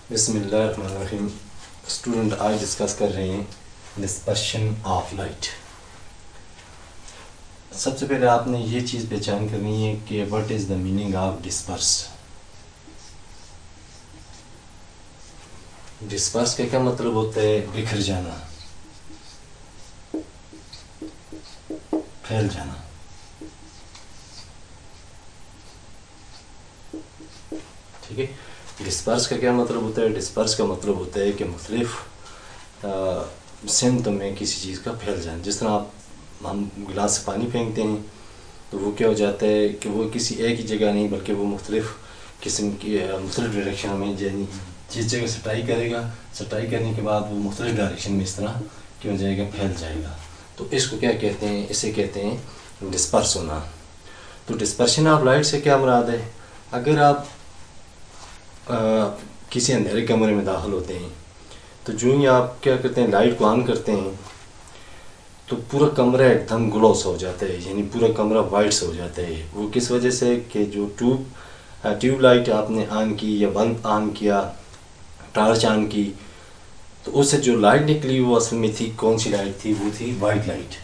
बिस्मिल्लाहिर्रहमानिर्रहीम। स्टूडेंट आज डिस्कस कर रहे हैं डिस्पर्शन ऑफ लाइट। सबसे पहले आपने ये चीज़ पहचान करनी है कि what is the meaning of disperse. Disperse का क्या मतलब होता है? बिखर जाना, फैल जाना। ठीक है, डिस्पर्स का क्या मतलब होता है? डिस्पर्स का मतलब होता है कि मुख्तलिफ सिमत में किसी चीज़ का फैल जाना। जिस तरह हम गिलास से पानी फेंकते हैं तो वो क्या हो जाता है कि वो किसी एक ही जगह नहीं बल्कि वो मुख्तलिफ किस्म की मुख्तलिफ डायरेक्शन में जिस जगह सटाई करेगा, सटाई करने के बाद वो मुख्तलिफ डायरेक्शन में इस तरह क्या हो जाएगा, फैल जाएगा। तो इसको क्या कहते हैं? इसे कहते हैं डिस्पर्स होना। तो डिस्पर्शन ऑफ लाइट से क्या मुराद है? अगर आप किसी अंधेरे कमरे में दाखिल होते हैं तो जो ही आप क्या करते हैं, लाइट को ऑन करते हैं तो पूरा कमरा एकदम ग्लोस हो जाता है, यानी पूरा कमरा वाइट से हो जाता है। वो किस वजह से कि जो ट्यूब लाइट आपने ऑन की या बल्ब ऑन किया, टॉर्च ऑन की, तो उससे जो लाइट निकली वो असल में थी, कौन सी लाइट थी? वो थी वाइट लाइट।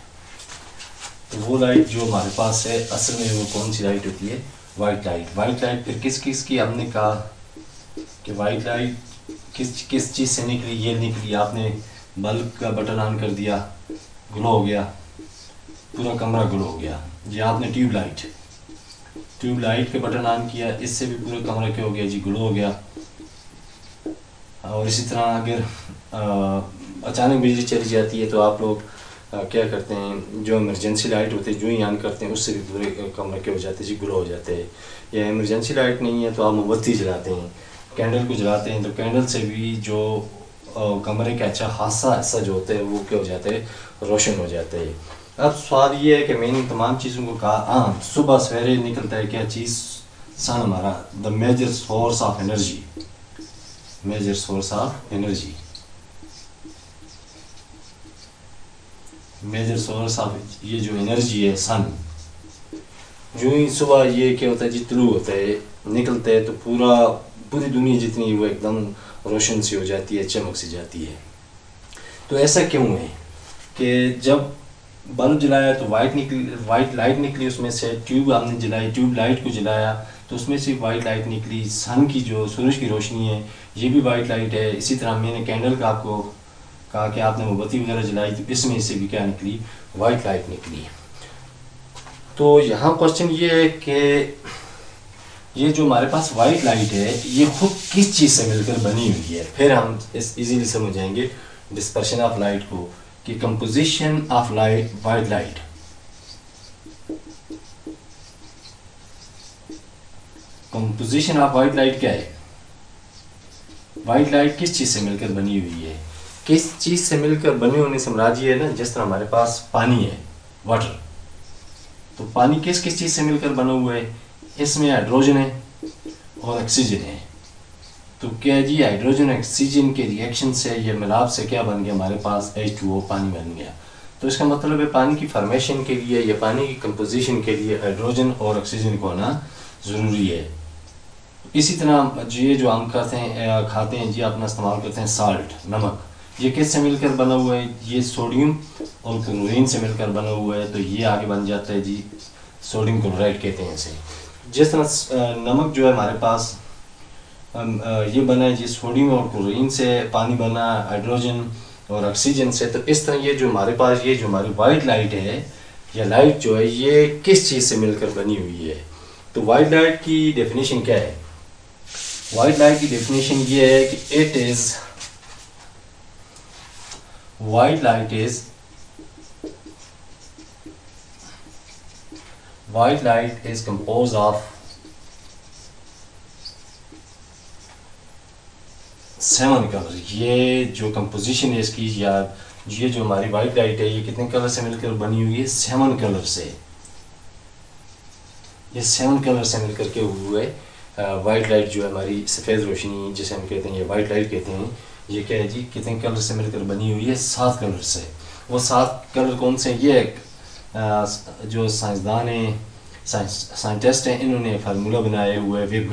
तो वो लाइट जो हमारे पास है असल में वो कौन सी लाइट होती है? White light. वाइट लाइट फिर किस की हमने कहा कि वाइट लाइट किस चीज़ से निकली? ये निकली, आपने बल्ब का बटन ऑन कर दिया, ग्लो हो गया, पूरा कमरा ग्लो हो गया। ये आपने ट्यूब लाइट के बटन ऑन किया, इससे भी पूरा कमरा क्या हो गया जी? ग्लो हो गया। और इसी तरह अगर अचानक बिजली चली जाती है तो आप लोग क्या करते हैं, जो इमरजेंसी लाइट होती है जो ही ऑन करते हैं उससे भी पूरे कमरा क्या हो जाते हैं जी? ग्लो हो जाते हैं। या इमरजेंसी लाइट नहीं है तो आप मोमबत्ती जलाते हैं, कैंडल को जलाते हैं, तो कैंडल से भी जो कमरे का अच्छा खासा हिस्सा जो होता है वो क्या हो जाता है? रोशन हो जाता है। अब सवाल ये है कि मैंने तमाम चीज़ों को कहा, हाँ सुबह सवेरे निकलता है क्या चीज़? सन हमारा the major source of energy, major source of energy, major source of ये जो एनर्जी है सन। जो ही सुबह ये क्या होता है जी? तुलू होता है, निकलता है, तो पूरी दुनिया जितनी वो एकदम रोशन सी हो जाती है, चमक सी जाती है। तो ऐसा क्यों है कि जब बल्ब जलाया तो वाइट लाइट निकली, उसमें से ट्यूब हमने जलाई, ट्यूब लाइट को जलाया तो उसमें से वाइट लाइट निकली। सन की जो सूरज की रोशनी है ये भी वाइट लाइट है। इसी तरह मैंने कैंडल का आपको कहा कि आपने मोमबत्ती वगैरह जलाई तो इसमें से भी क्या निकली? वाइट लाइट निकली। तो यहाँ क्वेश्चन ये है कि ये जो हमारे पास वाइट लाइट है ये खुद किस चीज़ से मिलकर बनी हुई है? फिर हम इस इजीली समझेंगे डिस्पर्शन ऑफ लाइट को कि composition of light, white light, composition of white light क्या है? वाइट लाइट किस चीज़ से मिलकर बनी हुई है? किस चीज़ से मिलकर बने होने से मुराद ये है ना, जिस तरह हमारे पास पानी है, वाटर, तो पानी किस चीज़ से मिलकर बना हुआ है? इसमें हाइड्रोजन है और ऑक्सीजन है। तो क्या जी हाइड्रोजन ऑक्सीजन के रिएक्शन से या मिलाप से क्या बन गया? हमारे पास H2O, पानी बन गया। तो इसका मतलब है पानी की फॉर्मेशन के लिए या पानी की कंपोजिशन के लिए हाइड्रोजन और ऑक्सीजन को होना ज़रूरी है। इसी तरह ये जो हम खाते हैं जी, अपना इस्तेमाल करते हैं साल्ट, नमक, ये किससे मिलकर बना हुआ है? ये सोडियम और क्लोरीन से मिलकर बना हुआ है। तो ये आगे बन जाता है जी सोडियम क्लोराइड कहते हैं इसे। जिस तरह नमक जो है हमारे पास ये बना है जी सोडियम और क्लोरीन से, पानी बना हाइड्रोजन और ऑक्सीजन से। तो इस तरह ये जो हमारे पास ये जो हमारी वाइट लाइट है, या लाइट जो है ये किस चीज़ से मिलकर बनी हुई है? तो वाइट लाइट की डेफिनेशन क्या है? वाइट लाइट की डेफिनेशन ये है कि it is white light is compose of 7 colour. ये जो कंपोजिशन है इसकी, या ये जो हमारी वाइट लाइट है ये कितने कलर से मिलकर बनी हुई है? 7 कलर से। ये 7 कलर से मिलकर के हुए वाइट लाइट जो है हमारी सफ़ेद रोशनी जिसे हम कहते हैं, ये वाइट लाइट कहते हैं। ये क्या है जी? कितने कलर से मिलकर बनी हुई है? 7 कलर से। वो 7 कलर कौन से? ये जो साइंसदान हैं, साइंटिस्ट हैं, इन्होंने फार्मूला बनाया हुआ है वेब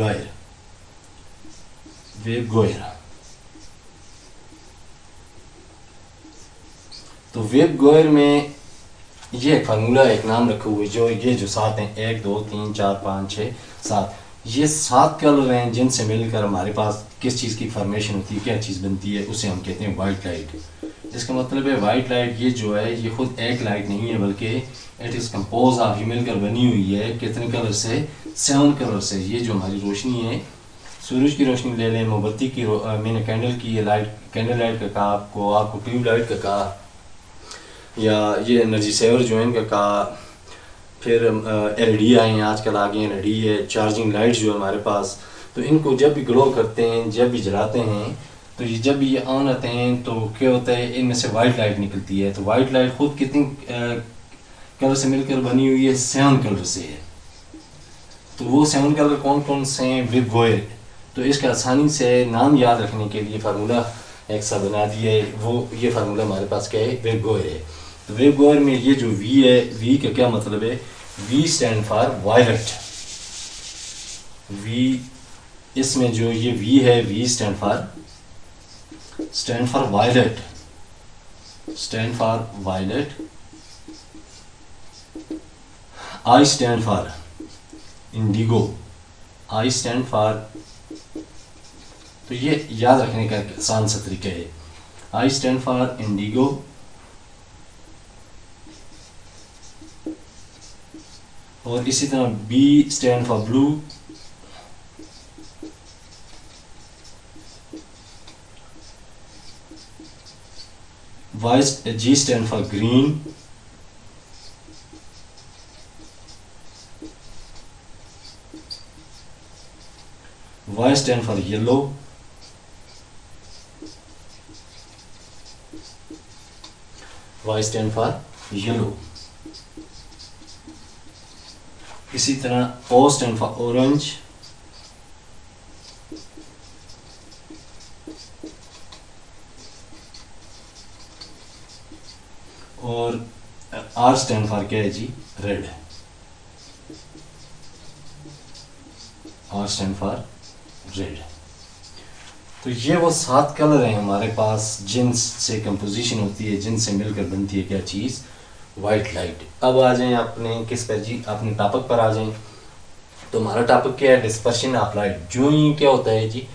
गोयर। तो वेब गोयर में ये एक फार्मूला, एक नाम रखे हुए, जो ये जो 7 हैं, 1 2 3 4 5 6 7, ये 7 कलर हैं जिनसे मिलकर हमारे पास किस चीज़ की फॉर्मेशन होती है, क्या चीज़ बनती है, उसे हम कहते हैं वाइट लाइट। इसका मतलब है वाइट लाइट ये जो है ये खुद एक लाइट नहीं है, बल्कि इट इज़ कंपोज ऑफ, ये मिलकर बनी हुई है कितने कलर से, 7 कलर से। ये जो हमारी रोशनी है, सूरज की रोशनी ले लें, मोमबत्ती की मैंने कैंडल की लाइट, कैंडल लाइट का कहा आपको ट्यूब लाइट का कहा, या ये एनर्जी सेवर जो है इनका कहा, फिर LED आए हैं आजकल, आगे LED है, चार्जिंग लाइट्स जो हमारे पास, तो इनको जब भी ग्लो करते हैं, जब भी जलाते हैं, तो ये जब भी ये ऑन आते हैं तो क्या होता है, इनमें से वाइट लाइट निकलती है। तो वाइट लाइट खुद कितनी कलर से मिलकर बनी हुई है, 7 कलर से है। तो वो 7 कलर कौन कौन से हैं, वेब गोयर। तो इसका आसानी से नाम याद रखने के लिए फार्मूला एक सा बना दिया है, वो ये फार्मूला हमारे पास क्या है, वेब गोयर है। तो वेब गोयर में ये जो V है, V का क्या मतलब है, V stand for violet. V, इसमें जो ये V है, V stand for violet, stand for violet. I stand for indigo, I stand for, तो ये याद रखने का आसान सा तरीका है, I स्टैंड फॉर इंडिगो, और इसी तरह B stand for blue, G stand for green, Y stand for yellow, Y stand for yellow. इसी तरह O स्टैंड फॉर ऑरेंज, और R स्टैंड फॉर क्या है जी, red, R stand for red. तो ये वो 7 कलर हैं हमारे पास जिनसे कंपोजिशन होती है, जिनसे मिलकर बनती है क्या चीज़, वाइट लाइट। अब आ जाएं अपने किस पर जी, अपने टॉपिक पर आ जाएं। तो हमारा टॉपिक क्या है, डिस्पर्शन ऑफ लाइट। जो ही क्या होता है जी,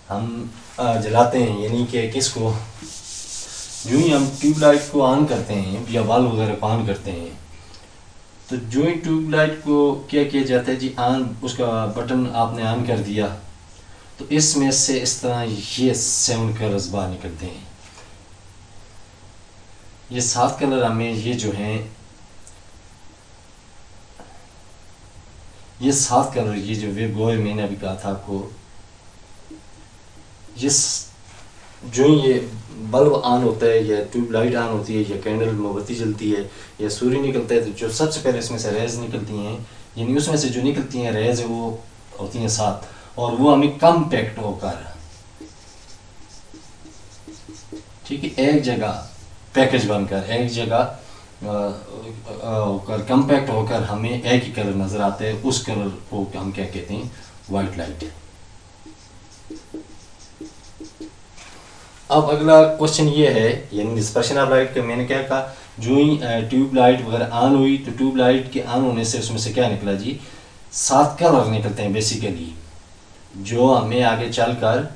हम जलाते हैं, यानी कि किसको, जो ही हम ट्यूब लाइट को ऑन करते हैं या बल्ब वगैरह को ऑन करते हैं, तो जो ही ट्यूब लाइट को क्या किया जाता है जी, ऑन, उसका बटन आपने ऑन कर दिया, तो इसमें से इस तरह ये 7 कलर्स बाहर निकलते हैं। ये 7 कलर हमें, ये जो हैं, ये 7 कलर, ये जो वेब गोयर मैंने अभी कहा था आपको, ये जो ये बल्ब ऑन होता है, या ट्यूब लाइट ऑन होती है, या कैंडल मोमबत्ती जलती है, या सूर्य निकलता है, तो जो सबसे पहले इसमें से रेज निकलती हैं, यानी उसमें से जो निकलती हैं रेज, वो होती हैं 7, और वो हमें कम्पैक्ट होकर, ठीक है, एक जगह पैकेज बनकर, एक जगह होकर, कम्पैक्ट होकर हमें एक ही कलर नज़र आता है। उस कलर को हम क्या कहते हैं, वाइट लाइट। अब अगला क्वेश्चन ये है, यानी डिस्पर्शन ऑफ लाइट का मैंने क्या कहा, जो ही ट्यूब लाइट वगैरह ऑन हुई, तो ट्यूब लाइट के ऑन होने से उसमें से क्या निकला जी, 7 कलर निकलते हैं बेसिकली, जो हमें आगे चलकर,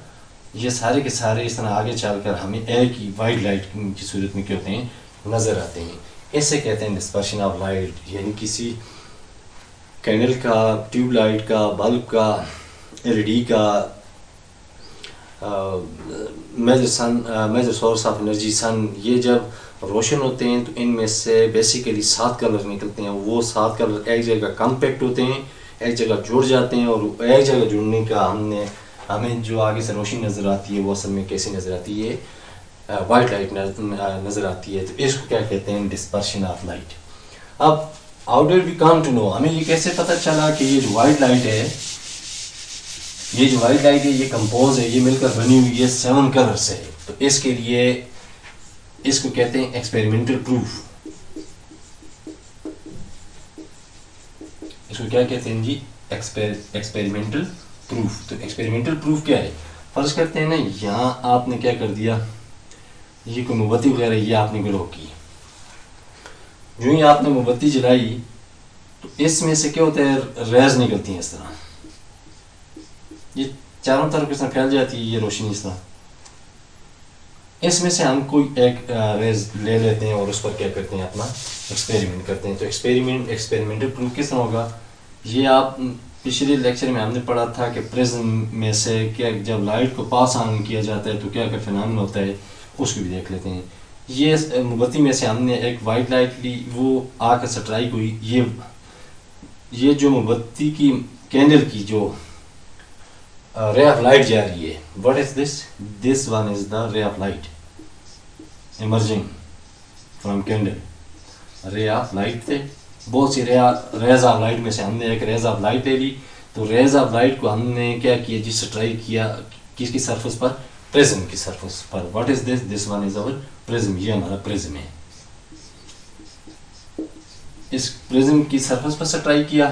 ये सारे के सारे इस तरह आगे चलकर हमें एक ही वाइट लाइट की सूरत में क्या होते हैं, नज़र आते हैं। इसे कहते हैं डिस्पर्शन ऑफ लाइट, यानी किसी कैंडल का, ट्यूब लाइट का, बल्ब का, LED का, major source of energy sun, ये जब रोशन होते हैं तो इनमें से बेसिकली 7 कलर निकलते हैं। वो 7 कलर एक जगह कम्पैक्ट होते हैं, एक जगह जुड़ जाते हैं, और एक जगह जुड़ने का हमें जो आगे से रोशनी नज़र आती है, वो असल में कैसी नज़र आती है, वाइट लाइट नज़र आती है। तो इसको क्या कहते हैं, डिस्पर्शन ऑफ लाइट। अब how did we come to know, हमें ये कैसे पता चला कि ये जो वाइट लाइट है, ये जो वाइट लाइट है, ये कंपोज है, ये मिलकर बनी हुई है 7 कलर से। तो इसके लिए इसको कहते हैं एक्सपेरिमेंटल प्रूफ। इसको क्या कहते हैं जी, एक्सपेरिमेंटल प्रूफ। तो एक्सपेरिमेंटल प्रूफ क्या है, फर्ज करते हैं ना, यहाँ आपने क्या कर दिया, ये कोई मोमबत्ती वगैरह ये आपने ग्लो की, जो ही आपने मोमबत्ती जलाई तो इसमें से क्या होता है, रेज निकलती हैं इस तरह, ये चारों तरफ इस तरह फैल जाती है ये रोशनी इस तरह। इसमें से हम कोई एक रेज ले लेते हैं और उस पर क्या करते हैं, अपना एक्सपेरिमेंट करते हैं। तो एक्सपेरिमेंटल प्रूफ किस तरह होगा, ये आप पिछले लेक्चर में हमने पढ़ा था कि प्रिज्म में से क्या जब लाइट को पास ऑन किया जाता है तो क्या क्या फिनोमेना होता है, उसको भी देख लेते हैं। ये मोमबत्ती में से हमने एक वाइट लाइट ली, वो आकर स्ट्राइक हुई, ये जो मोमबत्ती की कैंडल की जो रे ऑफ लाइट जा रही है, what is this one is the ray of light emerging from candle. Ray of light थे, बहुत सी रेज ऑफ लाइट में से हमने एक रेज ऑफ लाइट ले ली। तो रेज ऑफ लाइट को हमने क्या किया जी, स्ट्राइक किया किसकी सरफेस पर, प्रिज्म की सरफेस पर। What is this one is our prism, ये हमारा प्रिज्म है। इस प्रिज्म की सरफेस पर स्ट्राइक किया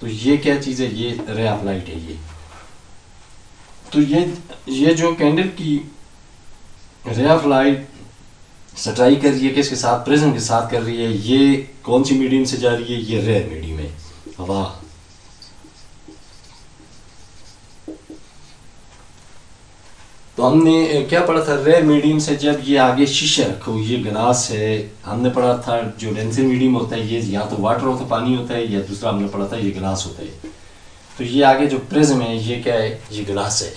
तो ये क्या चीज है, ये रे ऑफ लाइट है ये। तो ये जो कैंडल की रे ऑफ लाइट स्ट्राइक कर रही है किसके साथ, प्रिज्म के साथ कर रही है, ये कौन सी मीडियम से जा रही है, ये रेयर मीडियम है, हवा। तो हमने क्या पढ़ा था, रेयर मीडियम से जब ये आगे शीशा रखो, ये गिलास है, हमने पढ़ा था जो डेंसर मीडियम होता है ये या तो वाटर होता है, पानी होता है, या दूसरा हमने पढ़ा था ये गिलास होता है। तो ये आगे जो प्रिज्म है ये क्या है, ये गिलास है,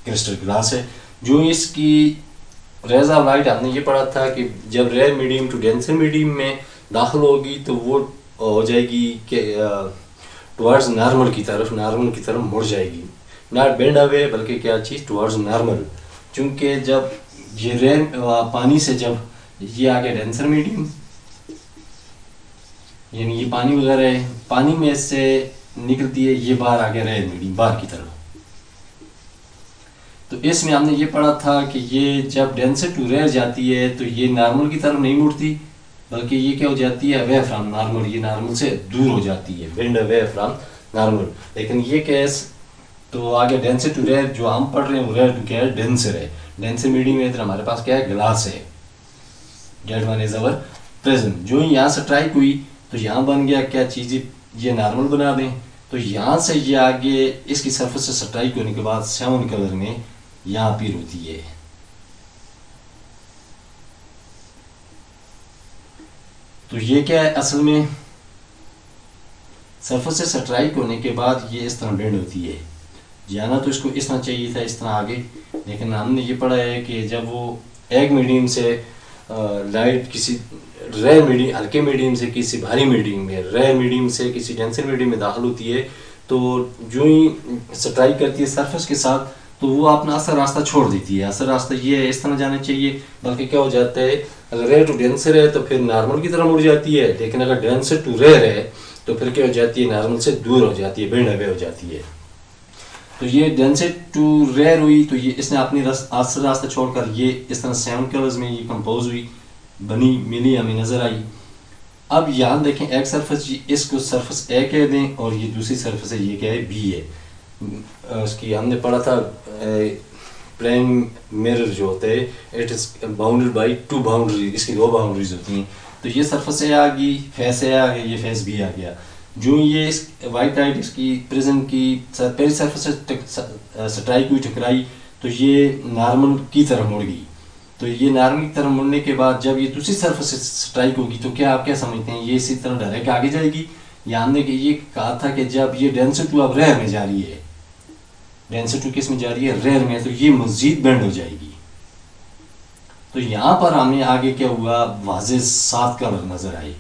क्रिस्टल गिलास है। जो इसकी रेज ऑफ लाइट हमने ये पढ़ा था कि जब rare medium to denser medium में दाखिल होगी तो वो हो जाएगी कि टुवर्ड्स नॉर्मल की तरफ मुड़ जाएगी, नॉट बेंड अवे बल्कि क्या चीज़, टुवर्ड्स नॉर्मल। चूँकि जब ये रेयर पानी से जब ये आ गया डेंसर मीडियम, यानी ये पानी वगैरह है, पानी में से निकलती है, ये बाहर आ गया रेयर मीडियम बाहर की तरफ। तो इसमें हमने ये पढ़ा था कि ये जब डेंसर टू रेयर जाती है तो ये नॉर्मल की तरफ नहीं मुड़ती, बल्कि ये क्या हो जाती है, अवे फ्रॉम नॉर्मल, ये नॉर्मल से दूर हो जाती है, बेंड अवे फ्रॉम नॉर्मल। लेकिन ये केस तो आगे डेंसर टू रेयर जो हम पढ़ रहे हैं वो रेयर टू क्या है, डेंसर है। डेंसर मीडियम में इधर हमारे पास क्या है, ग्लास है, that one is our prism. जो ही यहाँ स्ट्राइक हुई तो यहाँ बन गया क्या चीज़, ये नॉर्मल बना दें। तो यहाँ से ये आगे इसकी सरफेस से स्ट्राइक होने के बाद 7 कलर में यहाँ अपीयर होती है। तो ये क्या है, असल में सरफेस से स्ट्राइक होने के बाद ये इस तरह बेंड होती है। जाना तो इसको इस तरह चाहिए था, इस तरह आगे, लेकिन हमने ये पढ़ा है कि जब वो एक मीडियम से लाइट किसी रेयर मीडियम, हल्के मीडियम से किसी भारी मीडियम में, रेयर मीडियम से किसी डेंसर मीडियम में दाखिल होती है, तो जो ही स्ट्राइक करती है सरफेस के साथ तो वो अपना असर रास्ता छोड़ देती है। असर रास्ता ये है, इस तरह जाना चाहिए, बल्कि क्या हो जाता है, अगर रेयर टू डेंसर है तो फिर नॉर्मल की तरह मुड़ जाती है, लेकिन अगर डेंसर टू रेयर है तो फिर क्या हो जाती है, नॉर्मल से दूर हो जाती है, बेंड अवे हो जाती है। तो ये डेंसर टू रेयर हुई तो ये इसने अपनी असर रास्ता छोड़कर ये इस तरह 7 कलर्स में ये कंपोज हुई, बनी, मिली, हमें नजर आई। अब यहाँ देखें एक सरफेस, इसको सरफेस ए कह दें और ये दूसरी सरफेस है, ये क्या है, बी है। उसकी हमने पढ़ा था प्लेन मिरर जो होते हैं, it is bounded by 2 boundary, इसकी 2 बाउंड्रीज होती हैं। तो ये सरफेस ए आ गई, फेस ए आ गया, ये फेस बी आ गया। जो ये इस वाइट लाइट इसकी प्रिज्म की पहली सरफेस से स्ट्राइक हुई, टकराई, तो ये नॉर्मल की तरफ मुड़ गई। तो ये नॉर्मल की तरफ मुड़ने के बाद जब ये दूसरी सरफेस से स्ट्राइक होगी तो क्या आप क्या समझते हैं, ये इसी तरह डायरेक्ट आगे जाएगी। या हमने कि ये कहा था कि जब ये डेंसर टू अब रेयर में जा रही है, डेंसर टू किस में जा रही है, रेयर में, तो ये मजीद बेंड हो जाएगी। तो यहाँ पर हमें आगे क्या हुआ, वाज़े 7 कलर नजर आए।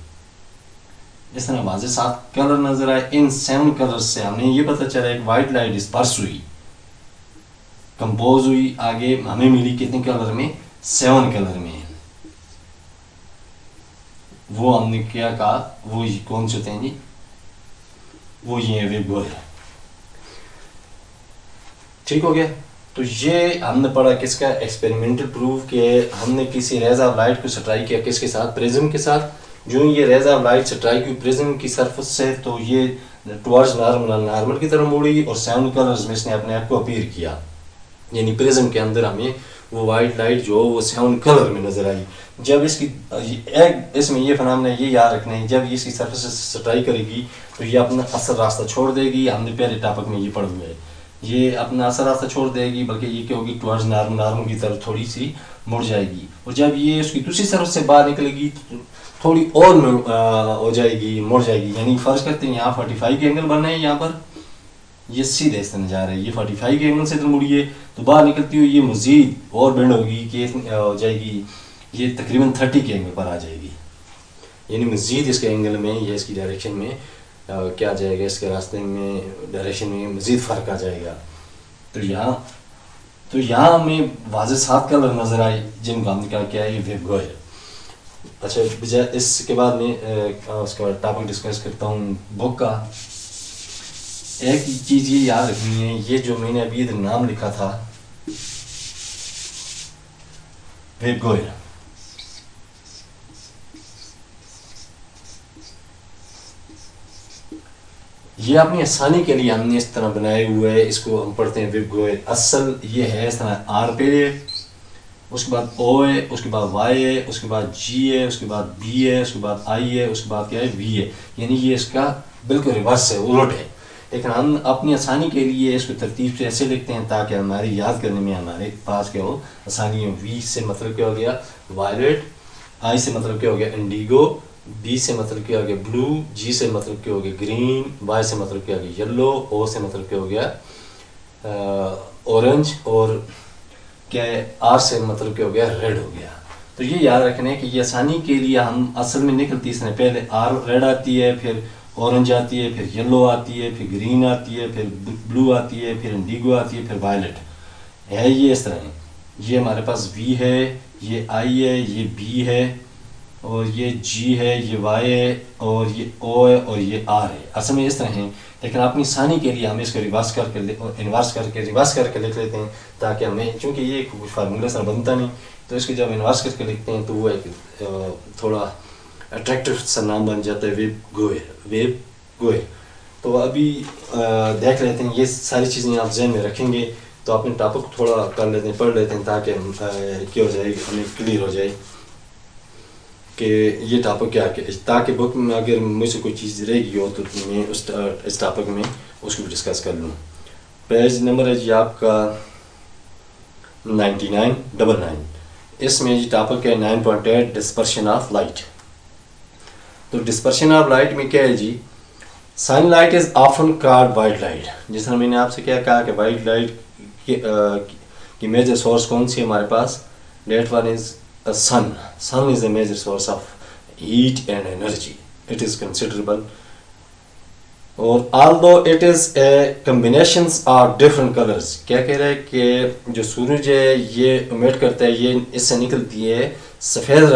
इस तरह वाज़े 7 कलर नजर आए। इन 7 कलर से हमें ये पता चला एक वाइट लाइट डिस्पर्स हुई, कंपोज हुई, आगे हमें मिली कितने कलर में, 7 कलर में। वो हमने क्या कहा, वो कौन से होते हैं जी, वो ये वेव गोल। ठीक हो गया। तो ये हमने पढ़ा किसका, एक्सपेरिमेंटल प्रूफ के हमने किसी रेज ऑफ लाइट को स्ट्राइक किया किसके साथ, प्रिज्म के साथ। जो ये रेज ऑफ लाइट स्ट्राइक हुई प्रिज्म की सरफेस से तो ये टुवर्ड्स नॉर्मल की तरफ मुड़ी और 7 कलर्स में इसने अपने आप को अपीयर किया, यानी प्रिज्म के अंदर हमें वो वाइट लाइट जो वो 7 कलर में नज़र आई। जब इसकी एक इसमें ये फनामना ये याद रखना है, जब ये इसकी सरफेस से स्ट्राइक करेगी तो ये अपना असल रास्ता छोड़ देगी। हमने पहले टॉपिक में ये पढ़ हुआ है, ये अपना असल रास्ता छोड़ देगी, बल्कि ये क्या होगी, टुवर्ड्स नॉर्मल की तरफ थोड़ी सी मुड़ जाएगी। और जब ये उसकी दूसरी तरफ से बाहर निकलेगी तो थोड़ी और हो जाएगी, मुड़ जाएगी। यानी फर्ज करते हैं यहाँ 45 के एंगल बन रहे हैं, यहाँ पर ये सीधे इस तरह जा रहे हैं, ये 45 के एंगल से इधर मुड़िए तो बाहर निकलती हुई ये मज़ीद और बेंड होगी कि हो जाएगी, ये तकरीबन 30 के एंगल पर आ जाएगी। यानी मज़ीद इसके एंगल में या इसकी डायरेक्शन में क्या आ जाएगा, इसके रास्ते में डायरेक्शन में मज़ीद फ़र्क आ जाएगा। तो यहाँ हमें वाज़ेह 7 कलर नज़र आए जिनको हमने कहा क्या है, ये वेब गोयल। अच्छा, बजाय इसके बाद मैं उसका टॉपिक डिस्कस करता हूँ बुक का। एक चीज़ ये याद रखनी है, ये जो मैंने अभी इधर नाम लिखा था वेब गोयल, ये अपनी आसानी के लिए हमने इस तरह बनाए हुए है। इसको हम पढ़ते हैं वेब गोयल। असल ये है इस तरह, आर पे उसके बाद ओ है, उसके बाद वाई है, उसके बाद जी है, उसके बाद बी है, उसके बाद आई है, उसके बाद क्या है, वी है। यानी ये इसका बिल्कुल रिवर्स है, उलट है। लेकिन हम अपनी आसानी के लिए इसको तरतीब से ऐसे लिखते हैं ताकि हमारी याद करने में हमारे पास क्या हो, आसानी हो। वी से मतलब क्या हो गया, वायलेट। आई से मतलब क्या हो गया, इंडिगो। बी से मतलब क्या हो गया, ब्लू। जी से मतलब क्या हो गया, ग्रीन। वाई से मतलब क्या हो गया, येलो। ओ से मतलब क्या हो गया, ऑरेंज। और क्या है, आर से मतलब क्या हो गया, रेड हो गया। तो ये याद रखना है कि ये आसानी के लिए हम असल में निकलती है, पहले आर रेड आती है, फिर ऑरेंज आती है, फिर येलो आती है, फिर ग्रीन आती है, फिर ब्लू आती है, फिर इंडिगो आती है, फिर वायलेट है। ये इस तरह है। ये हमारे पास वी है, ये आई है, ये बी है, और ये जी है, ये वाई है, और ये ओ है, और ये आर है। असल में इस तरह है, लेकिन अपनी आसानी के लिए हम इसको रिवर्स करके रिवर्स करके लिख लेते हैं ताकि हमें, चूँकि ये कुछ फार्मूला सर बनता नहीं, तो इसको जब इन्वर्स करके लिखते हैं तो वो एक थोड़ा अट्रैक्टिव सा नाम बन जाता है, वेब गोयल। तो अभी देख लेते हैं, ये सारी चीज़ें आप जहन में रखेंगे तो अपने टॉपिक थोड़ा कर लेते हैं, पढ़ लेते हैं, ताकि क्या हो जाए, हमें क्लियर हो जाए कि ये टॉपिक क्या है, ताकि बुक में अगर मुझसे कोई चीज़ रहेगी हो तो मैं इस टॉपिक में उसको भी डिस्कस कर लूँ। पेज नंबर है जी आपका 9999। इसमें जी टॉपिक है 9.8 डिस्पर्शन ऑफ लाइट। तो डिस्पर्शन ऑफ लाइट में क्या है जी, sunlight is often called white light. जिस तरह मैंने आपसे क्या कहा कि वाइट लाइट की मेजर सोर्स कौन सी है हमारे पास, that one is sun. Sun is the major source of heat and energy, it is considerable. और although it is a combinations of different colours, क्या कह रहा है कि जो सूरज है ये इमिट करता है, ये इससे निकलती है सफ़ेद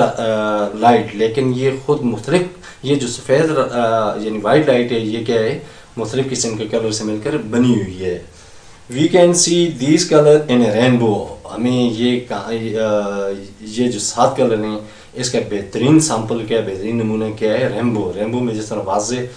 लाइट, लेकिन ये खुद मुख्तलिफ, ये जो सफ़ेद यानी वाइट लाइट है, ये क्या है, मुख्तलिफ किस्म के कलर से मिलकर बनी हुई है। We can see these colour in a rainbow. हमें ये जो 7 कलर हैं, इसका बेहतरीन सैम्पल क्या है, बेहतरीन नमूना क्या है, रेनबो। रेनबो में जिस तरह वाज़े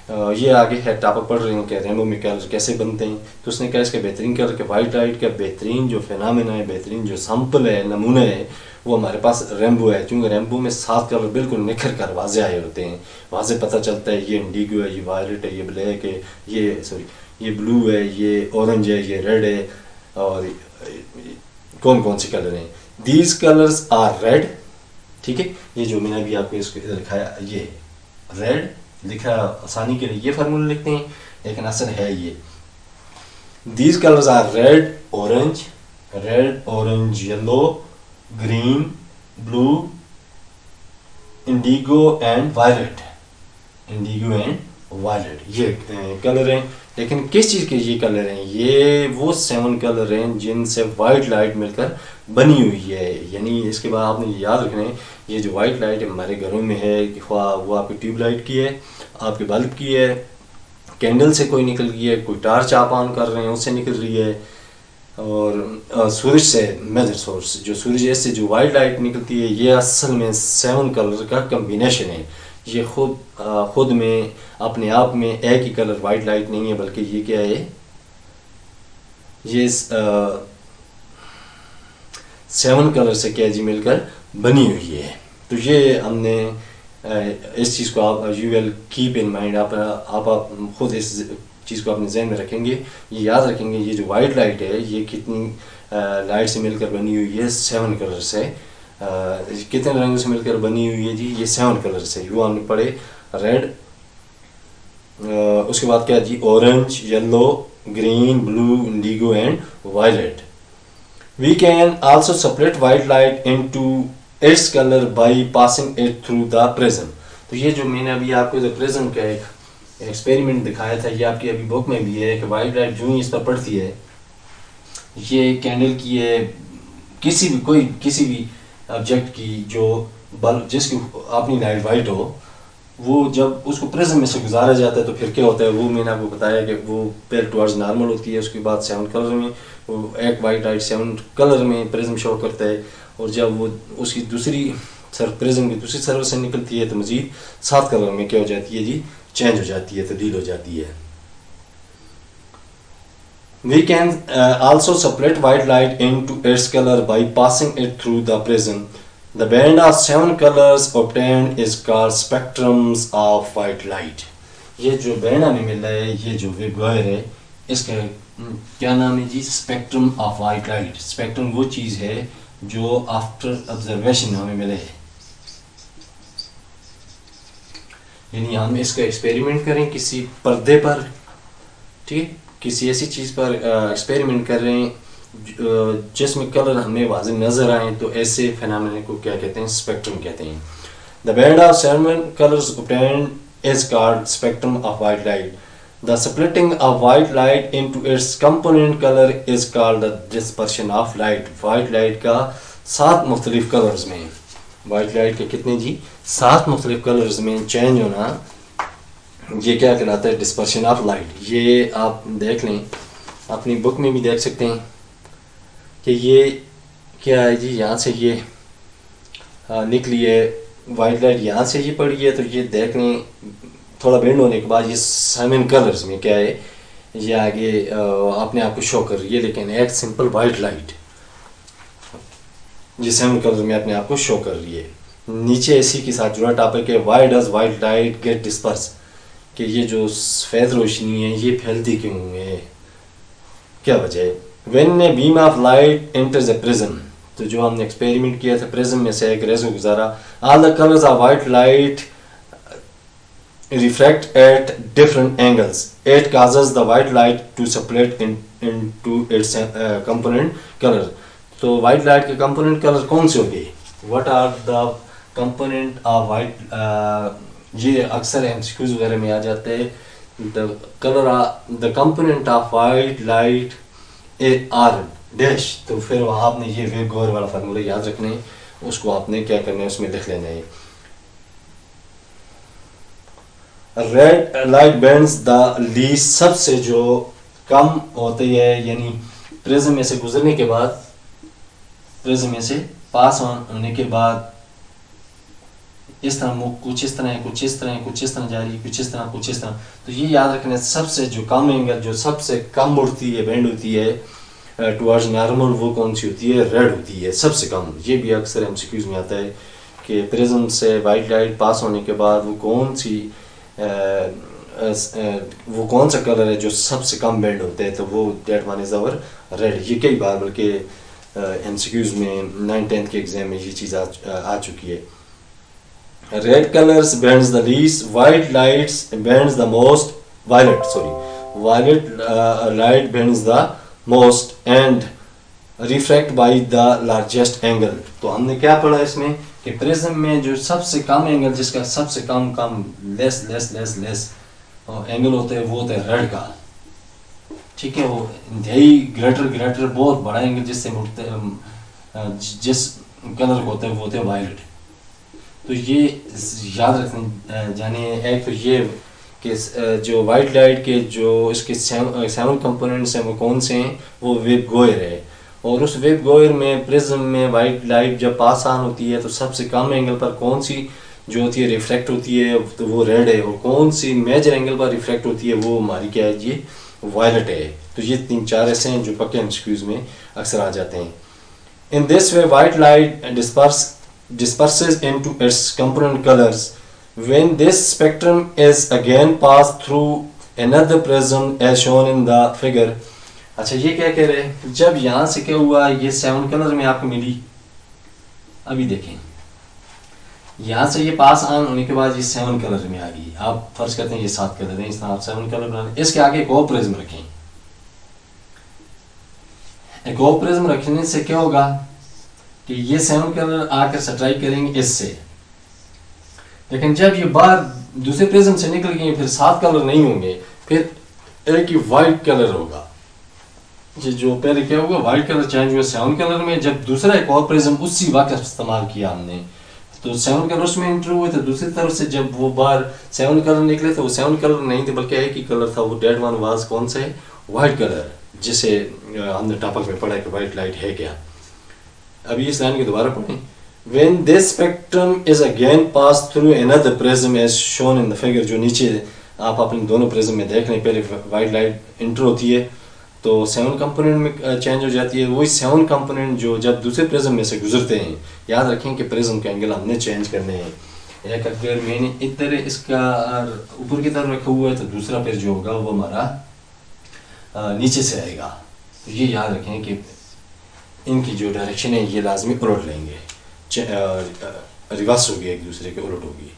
ये आगे है टॉपिक पढ़ रहे हैं कि रेनबो में कलर कैसे बनते हैं, तो उसने कहा इसके बेहतरीन कलर के वाइट लाइट का बेहतरीन जो फिनोमेना है, बेहतरीन जो सैम्पल है, नमूना है, वो हमारे पास रेनबो है। क्योंकि रेनबो में 7 कलर बिल्कुल निखर कर वाज़े आए होते हैं, वाज़े पता चलता है ये इंडिगो है, ये वायलेट है, ये ब्लैक है, ये ब्लू है, ये ऑरेंज है, ये रेड है, और कौन कौन से कलर हैं। दीज कलर्स आर रेड, ठीक है। ये जो मैंने अभी आपको इसको इधर दिखाया, ये रेड लिखा, आसानी के लिए ये फार्मूला लिखते हैं, लेकिन असल है ये। These colours are red orange yellow green blue indigo and violet. ये कलर हैं। लेकिन किस चीज़ के ये कलर हैं, ये वो 7 कलर हैं जिनसे वाइट लाइट मिलकर बनी हुई है। यानी इसके बाद आपने याद रखना है, ये जो वाइट लाइट हमारे घरों में है, वो आपकी ट्यूबलाइट की है, आपके बल्ब की है, कैंडल से कोई निकल रही है, कोई टार्च आप ऑन कर रहे हैं उससे निकल रही है, और सूरज से मेजर सोर्स जो सूरज से जो वाइट लाइट निकलती है, ये असल में 7 कलर का कम्बिनेशन है। ये खुद में अपने आप में एक ही कलर वाइट लाइट नहीं है, बल्कि ये क्या है, ये 7 कलर से क्या जी मिलकर बनी हुई है। तो ये हमने इस चीज़ को आप you will keep in mind, आप खुद इस चीज़ को अपने जहन में रखेंगे, ये याद रखेंगे ये जो वाइट लाइट है ये कितनी लाइट से मिलकर बनी हुई है, 7 कलर से। कितने रंगों से मिलकर बनी हुई है जी, ये 7 कलर से। वो हमने पढ़े रेड, उसके बाद क्या जी, orange, yellow, green, blue, indigo and violet. We can also separate white light into its colour by passing it through the prism. तो ये जो मैंने अभी आपको जो प्रिज्म का एक एक्सपेरिमेंट दिखाया था, ये आपकी अभी बुक में भी है कि वाइट लाइट जो ही इस पर पड़ती है, ये कैंडल की है, किसी भी ऑब्जेक्ट की जो बल्ब जिसकी अपनी लाइट वाइट हो, वो जब उसको प्रिज्म में से गुजारा जाता है तो फिर क्या होता है, वो मैंने आपको बताया कि वो पहले टुवर्ड्स नॉर्मल होती है, उसके बाद 7 कलर में वो एक वाइट लाइट 7 कलर में प्रिज्म शो करता है, और जब वो उसकी दूसरी प्रिज्म की दूसरी सरफ से निकलती है तो मजीद 7 कलर में क्या हो जाती है जी, चेंज हो जाती है, तब्दील हो जाती है। We can also separate white light into its color by passing it through the prism. The band of 7 colors obtained is called spectrums of white light. ये जो बैंड हमें मिल रहा है, ये जो वेवगाइड है, इसका क्या नाम है जी, spectrum of white light. Spectrum वो चीज़ है जो आफ्टर ऑब्जर्वेशन हमें मिले है, यानी हम इसका एक्सपेरिमेंट करें किसी पर्दे पर, ठीक, किसी ऐसी चीज़ पर एक्सपेरिमेंट कर रहे हैं जिसमें कलर हमें वाज़े नज़र आए, तो ऐसे फिनोमेना को क्या कहते हैं, स्पेक्ट्रम कहते हैं। The band of 7 colours obtained is called spectrum of white light. The splitting of white light into its component color is called the dispersion of light. white light का 7 मुख्तलिफ कलर्स में, white light के कितने जी, 7 मुख्तलिफ colours में change होना, ये क्या कहलाता है, डिस्पर्शन ऑफ लाइट। ये आप देख लें, अपनी बुक में भी देख सकते हैं कि ये क्या है जी, यहाँ से ये निकली है वाइट लाइट, यहाँ से ये पड़ी है, तो ये देख लें थोड़ा बेंड होने के बाद ये 7 कलर्स में क्या है, ये आगे अपने आप को शो कर रही है। लेकिन एक सिंपल वाइट लाइट ये 7 कलर में अपने आप को शो कर रही है। नीचे इसी के साथ जुड़ा टॉपिक है, why does white light get disperse, कि ये जो सफ़ेद रोशनी है ये फैलती क्यों है, क्या वजह है। When a beam of light enters A prism, तो जो हमने एक्सपेरिमेंट किया था, प्रिज्म में से एक रेज़ को गुजारा, all the colours of white light reflect at different angles, it causes the white light to separate into its component colour. तो वाइट लाइट के कंपोनेंट कलर कौन से होंगे, what are the component of white, ये अक्सर MCQs वगैरह में आ जाते हैं। The component of white light are dash, तो फिर वहाँ आपने ये वेवगाइड वाला फार्मूला याद रखना है, उसको आपने क्या करना है, उसमें लिख लेना है। Red light bends the least, सबसे जो कम होती है, यानी प्रिज्म में से गुजरने के बाद, प्रिज्म में से पास होने के बाद इस तरह कुछ इस तरह है, कुछ इस तरह है, कुछ इस तरह जा रही है, कुछ इस तरह, कुछ इस तरह। तो ये याद रखना, सबसे जो कम एंगल, जो सबसे कम उड़ती है, बेंड होती है टुवर्ड्स नॉर्मल, वो कौन सी होती है, रेड होती है सबसे कम। ये भी अक्सर एमसीक्यूज में आता है कि प्रिज्म से वाइट लाइट पास होने के बाद वो कौन सा कलर है जो सबसे कम बेंड होते हैं, तो वो that one is our red. ये कई बार बल्कि एमसीक्यूज में 9th-10th के एग्जाम में ये चीज़ आ चुकी है। Red colors bends the least, white lights bends the most, violet light bends the most and refract by the largest angle। तो हमने क्या पढ़ा इसमें कि प्रिज्म में जो सबसे कम एंगल, जिसका सबसे कम लेस एंगल होता है, वो होता है रेड का, ठीक है। वो इंतहाई ग्रेटर बहुत बड़ा एंगल जिससे जिस कलर को होता है वो होता है वायलेट। तो ये याद रखना जाने, एक तो ये कि जो वाइट लाइट के जो इसके 7 कंपोनेंट्स हैं वो कौन से हैं, वो वेवगाइड है, और उस वेवगाइड में प्रिज्म में वाइट लाइट जब पास ऑन होती है तो सबसे कम एंगल पर कौन सी जो होती है रिफ्लेक्ट होती है, तो वो रेड है, और कौन सी मेजर एंगल पर रिफ्लेक्ट होती है वो हमारी क्या है, ये वायलेट है। तो ये 3-4 ऐसे हैं जो पक्के एमसीक्यूज में अक्सर आ जाते हैं। In this way, white light disperses into its component colors. When this spectrum is again passed through another prism as shown in the figure. अच्छा ये क्या कह रहे हैं, जब यहाँ से क्या हुआ, ये 7 कलर में आपको मिली, अभी देखें यहाँ से ये पास ऑन होने के बाद ये 7 कलर में आ गई। आप फर्ज करते हैं ये 7 कलर हैं, इस तरह आप 7 कलर बनाने, इसके आगे एक और प्रिज्म रखें। एक और प्रिज्म रखने से क्या होगा कि ये 7 कलर आकर स्ट्राइक करेंगे इससे, लेकिन जब ये बाहर दूसरे प्रिज्म से निकल गए फिर 7 कलर नहीं होंगे, फिर एक ही वाइट कलर होगा। ये जो पहले क्या होगा, वाइट कलर चेंज हुआ 7 कलर में, जब दूसरा एक और प्रिज्म उसी वक्त इस्तेमाल किया हमने तो 7 कलर उसमें एंटर हुए, तो दूसरी तरफ से जब वो बाहर 7 कलर निकले तो वो 7 कलर नहीं थे बल्कि एक ही कलर था, वो डेड वन वाज कौन से, वाइट कलर, जिसे हमने टॉपिक में पढ़ा कि वाइट लाइट है क्या। अभी इस लाइन को दोबारा पढ़ें। When this spectrum is again passed through another prism as shown in the figure, जो नीचे आप अपने दोनों प्रिज्म में देख लें, पहले वाइट लाइट इंटर होती है तो 7 कंपोनेंट में चेंज हो जाती है, वही 7 कंपोनेंट जो जब दूसरे प्रिज्म में से गुजरते हैं, याद रखें कि प्रिज्म के एंगल हमने चेंज करने हैं। एक अगर मैंने इधर इसका ऊपर की तरफ रखा हुआ है तो दूसरा फिर जो होगा वो हमारा नीचे से आएगा। तो ये याद रखें कि इनकी जो डायरेक्शन है ये लाजमी उलट लेंगे, रिवर्स होगी, एक दूसरे के उलट होगी।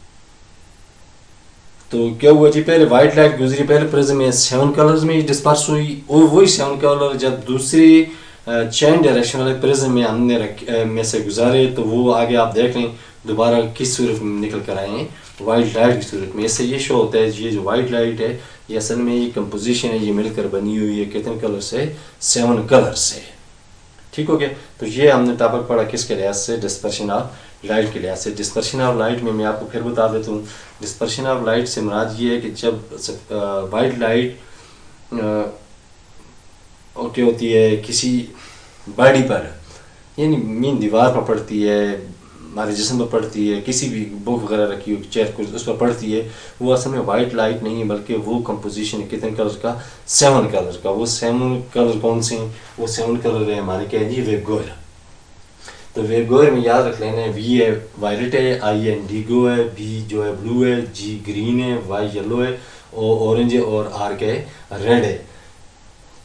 तो क्या हुआ जी, पहले वाइट लाइट गुजरी पहले प्रिज्म में 7 कलर्स में डिस्पर्स हुई, और वही 7 कलर जब दूसरी चेन डायरेक्शन वाले प्रिज्म में हमने में से गुजारे तो वो आगे आप देख लें दोबारा किस सूरत में निकल कर आए हैं, वाइट लाइट की सूरत में। इससे ये शो होता है ये जो वाइट लाइट है ये असल में ये कंपोजिशन है, ये मिलकर बनी हुई है कितने कलर से, 7 कलर से। ठीक हो गया। तो ये हमने टॉपिक पढ़ा किसके लिहाज से, डिस्पर्शन ऑफ लाइट के लिहाज से। डिस्पर्शन ऑफ लाइट में मैं आपको फिर बता देता हूँ, डिस्पर्शन ऑफ लाइट से मुराद ये है कि जब वाइट लाइट क्या होती है किसी बॉडी पर, यानी मीन दीवार पर पड़ती है, हमारे जिस्म पर पड़ती है, किसी भी बुक वगैरह रखी हुई चेयर को उस पर पड़ती है, वो असल में वाइट लाइट नहीं है बल्कि वो कंपोजिशन है कितने कलर का, 7 कलर का। वो 7 कलर कौन से हैं, वो 7 कलर है हमारे क्या जी, वेवगाइड। तो वेवगाइड में याद रख लेना है, वी है वायलेट है, आई है इंडिगो है, बी जो है ब्लू है, जी ग्रीन है, वाई येलो है, ओ ऑरेंज है, और आर क्या है, रेड है।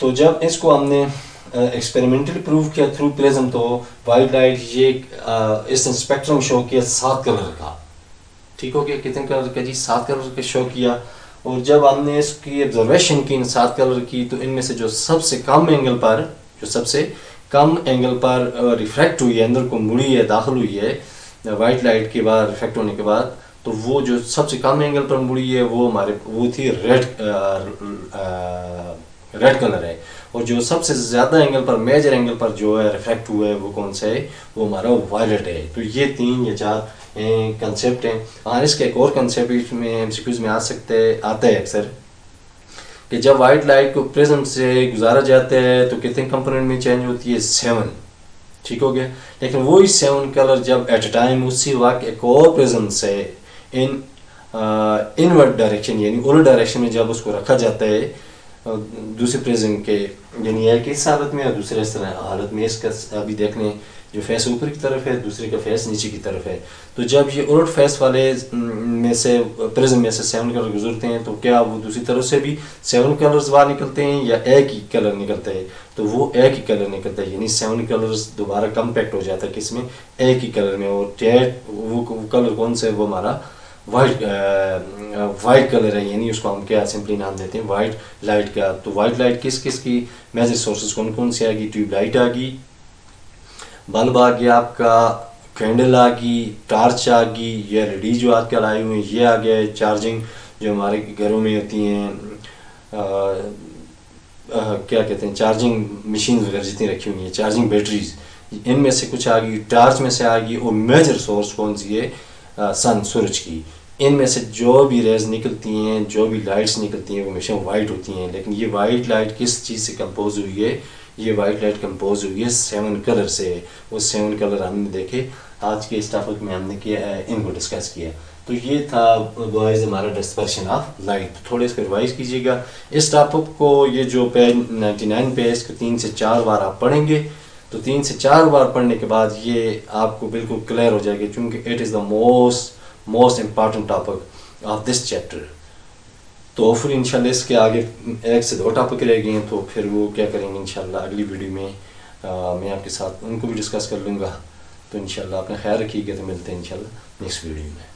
तो जब इसको हमने एक्सपेरिमेंटली प्रूव किया थ्रू प्रिज्म, तो वाइट लाइट ये इस स्पेक्ट्रम शो किया 7 कलर का। ठीक हो गया, कितने कलर का जी, 7 कलर का शो किया। और जब हमने इसकी ऑब्जर्वेशन की इन 7 कलर की, तो इनमें से जो सबसे कम एंगल पर, जो सबसे कम एंगल पर रिफ्रैक्ट हुई है, अंदर को मुड़ी है, दाखिल हुई है वाइट लाइट के बाद, रिफ्रैक्ट होने के बाद, तो वो जो सबसे कम एंगल पर मुड़ी है वो थी रेड कलर है। और जो सबसे ज़्यादा एंगल पर, मेजर एंगल पर जो है रिफ्रैक्ट हुआ है वो कौन सा है, वो हमारा वायलेट है। तो ये 3 या 4 कंसेप्ट हैं। और इसका एक और कंसेप्ट में एमसीक्यूज में आता है अक्सर, कि जब वाइट लाइट को प्रिज्म से गुजारा जाता है तो कितने कंपोनेंट में चेंज होती है, 7। ठीक हो गया। लेकिन वही 7 कलर जब एट अ टाइम उसी वक्त एक और प्रिज्म से इनवर्ड डायरेक्शन यानी उलट डायरेक्शन में जब उसको रखा जाता है दूसरे प्रिज्म के, यानी एक इस हालत में और दूसरे इस तरह हालत में, इसका अभी देख लें जो फेस ऊपर की तरफ है, दूसरे का फेस नीचे की तरफ है। तो जब ये उलट फेस वाले में से प्रिज्म में से 7 कलर गुजरते हैं, तो क्या वो दूसरी तरफ से भी 7 कलर्स बाहर निकलते हैं या एक ही कलर निकलता है, तो वो एक ही कलर निकलता है, यानी 7 कलर्स दोबारा कम्पैक्ट हो जाता है किसमें, एक ही कलर में। और वो कलर कौन सा है, वो हमारा वाइट कलर है, यानी उसको हम क्या सिंपली नाम देते हैं वाइट लाइट का। तो वाइट लाइट किस किस की मेजर सोर्सेज कौन कौन सी आ गई, ट्यूबलाइट आ गई, बल्ब आ गया आपका, कैंडल आ गई, टॉर्च आ गई, ये एलईडी जो आजकल आए हुए हैं ये आ गया है, चार्जिंग जो हमारे घरों में होती हैं, क्या कहते हैं, चार्जिंग मशीन वगैरह जितनी रखी हुई हैं, चार्जिंग बैटरीज, इनमें से कुछ आ गई, टॉर्च में से आ गई। और मेजर सोर्स कौन सी है, सन, सूरज की। इनमें से जो भी रेज निकलती हैं, जो भी लाइट्स निकलती हैं, वो हमेशा वाइट होती हैं। लेकिन ये वाइट लाइट किस चीज़ से कंपोज हुई है, ये वाइट लाइट कंपोज हुई है 7 कलर से। वो 7 कलर हमने देखे आज के इस टॉपिक में, हमने किया इनको डिस्कस किया। तो ये था बॉयज़ हमारा डिस्पर्शन ऑफ लाइट। थोड़े इसको रिवाइज कीजिएगा इस टॉपिक को, ये जो पेज 99 पे है इसको 3 से 4 बार आप पढ़ेंगे तो 3 से 4 बार पढ़ने के बाद ये आपको बिल्कुल क्लियर हो जाएगी, क्योंकि it is the most important topic of this chapter. तो फिर इंशाल्लाह इसके आगे 1 से 2 टॉपिक रह गए हैं, तो फिर वो क्या करेंगे इंशाल्लाह अगली वीडियो में मैं आपके साथ उनको भी डिस्कस कर लूँगा। तो इंशाल्लाह अपना ख्याल रखिएगा, तो मिलते हैं इंशाल्लाह नेक्स्ट वीडियो में।